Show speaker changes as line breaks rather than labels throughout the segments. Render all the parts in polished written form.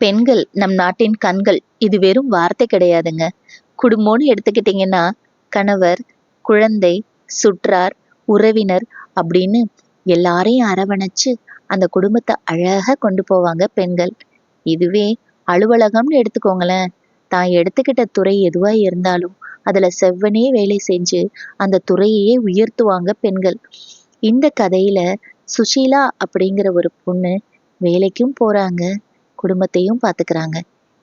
பெண்கள் நம் நாட்டின் கண்கள். இது வெறும் வார்த்தை கிடையாதுங்க. குடும்பம்னு எடுத்துக்கிட்டிங்கன்னா, கணவர், குழந்தை, சுற்றார், உறவினர் அப்படின்னு எல்லாரையும் அரவணைச்சு அந்த குடும்பத்தை அழகா கொண்டு போவாங்க பெண்கள். இதுவே அலுவலகம்னு எடுத்துக்கோங்களேன். தான் எடுத்துக்கிட்ட துறை எதுவா இருந்தாலும் அதுல செவ்வனே வேலை செஞ்சு அந்த துறையையே உயர்த்துவாங்க பெண்கள். இந்த கதையில சுஷீலா அப்படிங்கிற ஒரு பொண்ணு வேலைக்கும் போறாங்க, குடும்பத்தையும் பாத்துக்கிறாங்க.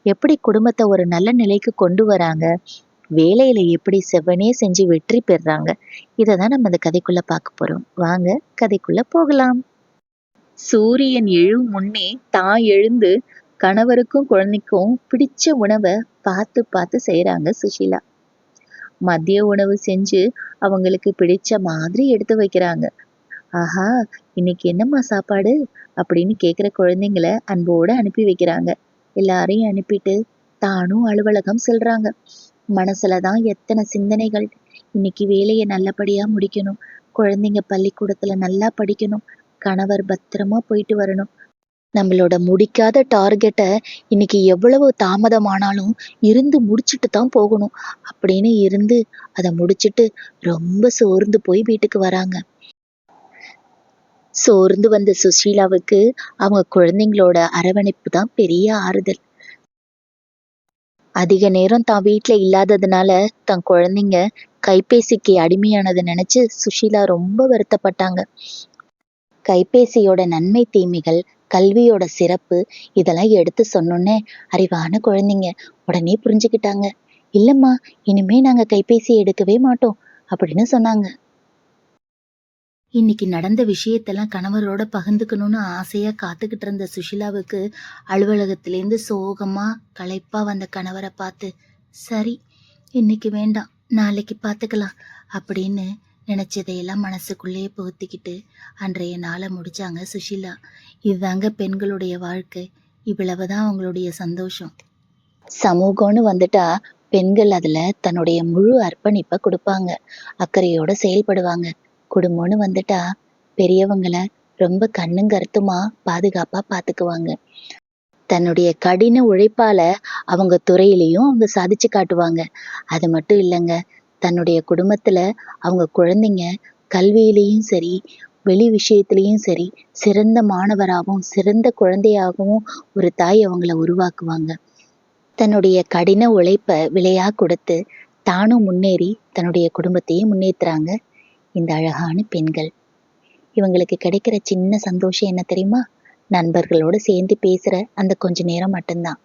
எப்படி குடும்பத்தை ஒரு நல்ல நிலைக்கு கொண்டு வராங்க, வேலையில எப்படி செவ்வனே செஞ்சு வெற்றி பெறாங்க, இததான் நம்ம இந்த கதைக்குள்ள பார்க்க போறோம். வாங்க கதைக்குள்ள போகலாம். சூரியன் எழும் முன்னே தான் எழுந்து கணவருக்கும் குழந்தைக்கும் பிடிச்ச உணவை பார்த்து பார்த்து செய்யறாங்க சுஷீலா. மதிய உணவு செஞ்சு அவங்களுக்கு பிடிச்ச மாதிரி எடுத்து வைக்கிறாங்க. ஆஹா, இன்னைக்கு என்னம்மா சாப்பாடு அப்படின்னு கேக்குற குழந்தைங்கள அன்போட அனுப்பி வைக்கிறாங்க. எல்லாரையும் அனுப்பிட்டு தானும் அலுவலகம் செல்றாங்க. மனசுலதான் எத்தனை சிந்தனைகள். இன்னைக்கு வேலையை நல்லபடியா முடிக்கணும், குழந்தைங்க பள்ளிக்கூடத்துல நல்லா படிக்கணும், கணவர் பத்திரமா போயிட்டு வரணும், நம்மளோட முடிக்காத டார்கெட்டை இன்னைக்கு எவ்வளவு தாமதமானாலும் இருந்து முடிச்சுட்டு தான் போகணும் அப்படின்னு இருந்து அதை முடிச்சுட்டு ரொம்ப சோர்ந்து போய் வீட்டுக்கு வராங்க. சோர்ந்து வந்த சுஷீலாவுக்கு அவங்க குழந்தைங்களோட அரவணைப்பு தான் பெரிய ஆறுதல். அதிக நேரம் தான் வீட்டுல இல்லாததுனால தன் குழந்தைங்க கைபேசிக்கு அடிமையானதை நினைச்சு சுஷீலா ரொம்ப வருத்தப்பட்டாங்க. கைபேசியோட நன்மை தீமைகள், கல்வியோட சிறப்பு இதெல்லாம் எடுத்து சொன்னோன்னே அறிவான குழந்தைங்க உடனே புரிஞ்சுக்கிட்டாங்க. இல்லம்மா, இனிமே நாங்க கைபேசி எடுக்கவே மாட்டோம் அப்படின்னு சொன்னாங்க. இன்னைக்கு நடந்த விஷயத்தெல்லாம் கணவரோட பகிர்ந்துக்கணும்னு ஆசையா காத்துக்கிட்டு இருந்த சுஷீலாவுக்கு அலுவலகத்திலேருந்து சோகமா களைப்பா வந்த கணவரை பார்த்து, சரி இன்னைக்கு வேண்டாம், நாளைக்கு பார்த்துக்கலாம் அப்படின்னு நினைச்சதையெல்லாம் மனசுக்குள்ளேயே புகுத்திக்கிட்டு அன்றைய நாளை முடிச்சாங்க சுஷீலா. இதுதாங்க பெண்களுடைய வாழ்க்கை. இவ்வளவுதான் அவங்களுடைய சந்தோஷம். சமூகம்னு வந்துட்டா பெண்கள் அதுல தன்னுடைய முழு அர்ப்பணிப்பை கொடுப்பாங்க, அக்கறையோட செயல்படுவாங்க. குடும்பம்னு வந்துட்டா பெரியவங்களை ரொம்ப கண்ணும் கருத்துமா பாதுகாப்பா பாத்துக்குவாங்க. தன்னுடைய கடின உழைப்பால அவங்க துறையிலையும் அவங்க சாதிச்சு காட்டுவாங்க. அது மட்டும் இல்லைங்க, தன்னுடைய குடும்பத்துல அவங்க குழந்தைங்க கல்வியிலையும் சரி, வெளி விஷயத்திலையும் சரி சிறந்த மாணவராகவும் சிறந்த குழந்தையாகவும் ஒரு தாய் அவங்கள உருவாக்குவாங்க. தன்னுடைய கடின உழைப்பை விலையா கொடுத்து தானும் முன்னேறி தன்னுடைய குடும்பத்தையும் முன்னேற்றுறாங்க இந்த அழகான பெண்கள். இவங்களுக்கு கிடைக்கிற சின்ன சந்தோஷம் என்ன தெரியுமா? நண்பர்களோட சேர்ந்து பேசுற அந்த கொஞ்ச நேரம் மட்டும்தான்.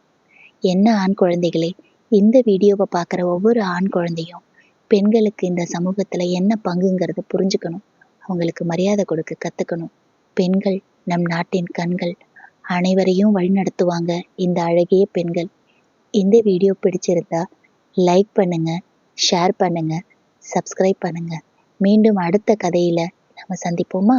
என்ன ஆண் குழந்தைகளே, இந்த வீடியோவை பார்க்குற ஒவ்வொரு ஆண் குழந்தையும் பெண்களுக்கு இந்த சமூகத்துல என்ன பங்குங்கிறத புரிஞ்சுக்கணும், அவங்களுக்கு மரியாதை கொடுக்க கத்துக்கணும். பெண்கள் நம் நாட்டின் கண்கள், அனைவரையும் வழிநடத்துவாங்க இந்த அழகிய பெண்கள். இந்த வீடியோ பிடிச்சிருந்தா லைக் பண்ணுங்க, ஷேர் பண்ணுங்க, சப்ஸ்கிரைப் பண்ணுங்க. மீண்டும் அடுத்த கதையில நம்ம சந்திப்போமா?